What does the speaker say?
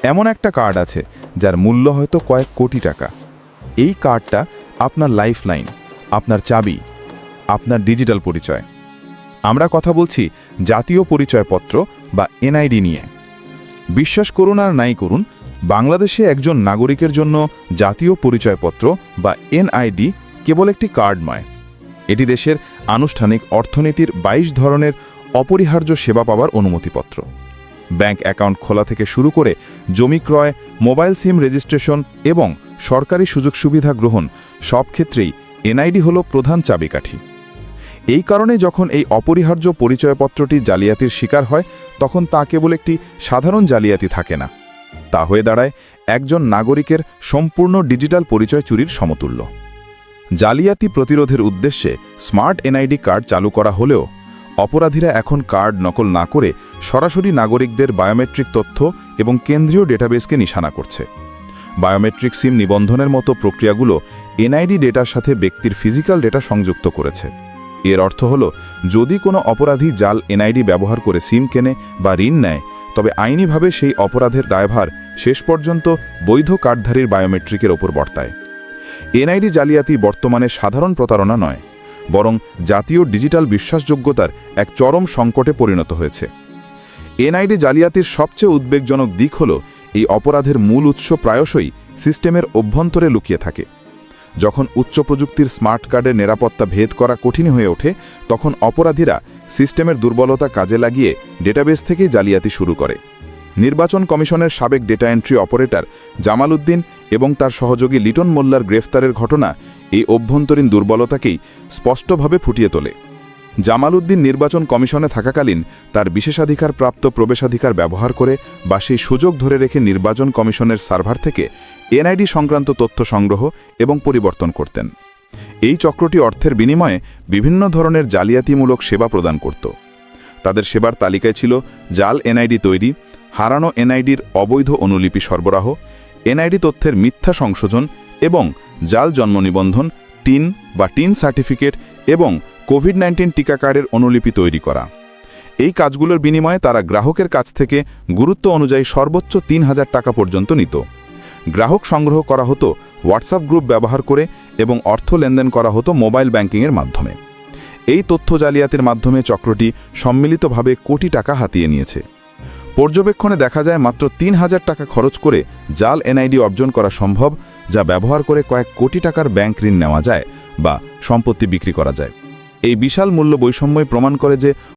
এমন একটা কার্ড আছে যার মূল্য হয়তো কয়েক কোটি টাকা। এই কার্ডটা আপনার লাইফলাইন, আপনার চাবি, আপনার ডিজিটাল পরিচয়। আমরা কথা বলছি জাতীয় পরিচয়পত্র বা এনআইডি নিয়ে। বিশ্বাস করুন আর নাই করুন, বাংলাদেশে একজন নাগরিকের জন্য জাতীয় পরিচয়পত্র বা এনআইডি কেবল একটি কার্ড নয়, এটি দেশের আনুষ্ঠানিক অর্থনীতির ২২ ধরনের অপরিহার্য সেবা পাওয়ার অনুমতিপত্র। ব্যাংক অ্যাকাউন্ট খোলা থেকে শুরু করে জমি ক্রয়, মোবাইল সিম রেজিস্ট্রেশন এবং সরকারি সুযোগ সুবিধা গ্রহণ সব ক্ষেত্রেই এনআইডি হল প্রধান চাবিকাঠি। এই কারণে যখন এই অপরিহার্য পরিচয়পত্রটি জালিয়াতির শিকার হয়, তখন তা কেবল একটি সাধারণ জালিয়াতি থাকে না, তা হয়ে দাঁড়ায় একজন নাগরিকের সম্পূর্ণ ডিজিটাল পরিচয় চুরির সমতুল্য। জালিয়াতি প্রতিরোধের উদ্দেশ্যে স্মার্ট এনআইডি কার্ড চালু করা হলেও অপরাধীরা এখন কার্ড নকল না করে সরাসরি নাগরিকদের বায়োমেট্রিক তথ্য এবং কেন্দ্রীয় ডেটাবেসকে নিশানা করছে। বায়োমেট্রিক সিম নিবন্ধনের মতো প্রক্রিয়াগুলো এনআইডি ডেটার সাথে ব্যক্তির ফিজিক্যাল ডেটা সংযুক্ত করেছে। এর অর্থ হল, যদি কোনো অপরাধী জাল এনআইডি ব্যবহার করে সিম কেনে বা ঋণ নেয়, তবে আইনিভাবে সেই অপরাধের দায়ভার শেষ পর্যন্ত বৈধ কার্ডধারীর বায়োমেট্রিকের ওপর বর্তায়। এনআইডি জালিয়াতি বর্তমানে সাধারণ প্রতারণা নয়, বরং জাতীয় ডিজিটাল বিশ্বাসযোগ্যতার এক চরম সংকটে পরিণত হয়েছে। এনআইডি জালিয়াতির সবচেয়ে উদ্বেগজনক দিক হল, এই অপরাধের মূল উৎস প্রায়শই সিস্টেমের অভ্যন্তরে লুকিয়ে থাকে। যখন উচ্চ প্রযুক্তির স্মার্ট কার্ডের নিরাপত্তা ভেদ করা কঠিন হয়ে ওঠে, তখন অপরাধীরা সিস্টেমের দুর্বলতা কাজে লাগিয়ে ডেটাবেস থেকেই জালিয়াতি শুরু করে। নির্বাচন কমিশনের সাবেক data entry operator Jamal Uddin এবং তার সহযোগী লিটন মোল্লার গ্রেফতারের ঘটনা এই অভ্যন্তরীণ দুর্বলতাকেই স্পষ্টভাবে ফুটিয়ে তোলে। জামাল উদ্দিন নির্বাচন কমিশনে থাকাকালীন তার বিশেষাধিকার প্রাপ্ত প্রবেশাধিকার ব্যবহার করে বা সেই সুযোগ ধরে রেখে নির্বাচন কমিশনের সার্ভার থেকে এনআইডি সংক্রান্ত তথ্য সংগ্রহ এবং পরিবর্তন করতেন। এই চক্রটি অর্থের বিনিময়ে বিভিন্ন ধরনের জালিয়াতিমূলক সেবা প্রদান করত। তাদের সেবার তালিকায় ছিল জাল এনআইডি তৈরি, হারানো এনআইডির অবৈধ অনুলিপি সরবরাহ, এনআইডি তথ্যের মিথ্যা সংশোধন এবং জাল জন্ম নিবন্ধন, টিন সার্টিফিকেট এবং কোভিড-19 টিকা কার্ডের অনুলিপি তৈরি করা। এই কাজগুলোর বিনিময়ে তারা গ্রাহকের কাছ থেকে গুরুত্ব অনুযায়ী সর্বোচ্চ ৩,০০০ টাকা পর্যন্ত নিত। গ্রাহক সংগ্রহ করা হতো হোয়াটসঅ্যাপ গ্রুপ ব্যবহার করে এবং অর্থ লেনদেন করা হতো মোবাইল ব্যাংকিংয়ের মাধ্যমে। এই তথ্য জালিয়াতির মাধ্যমে চক্রটি সম্মিলিতভাবে কোটি টাকা হাতিয়ে নিয়েছে। পর্যবেক্ষণে দেখা যায় মাত্র ৩,০০০ টাকা খরচ করে জাল এনআইডি অর্জন করা সম্ভব, যা ব্যবহার করে কয়েক কোটি টাকার ব্যাংক ঋণ নেওয়া যায় বা সম্পত্তি বিক্রি করা যায়। এই বিশাল মূল্য বৈষম্যই প্রমাণ করে যে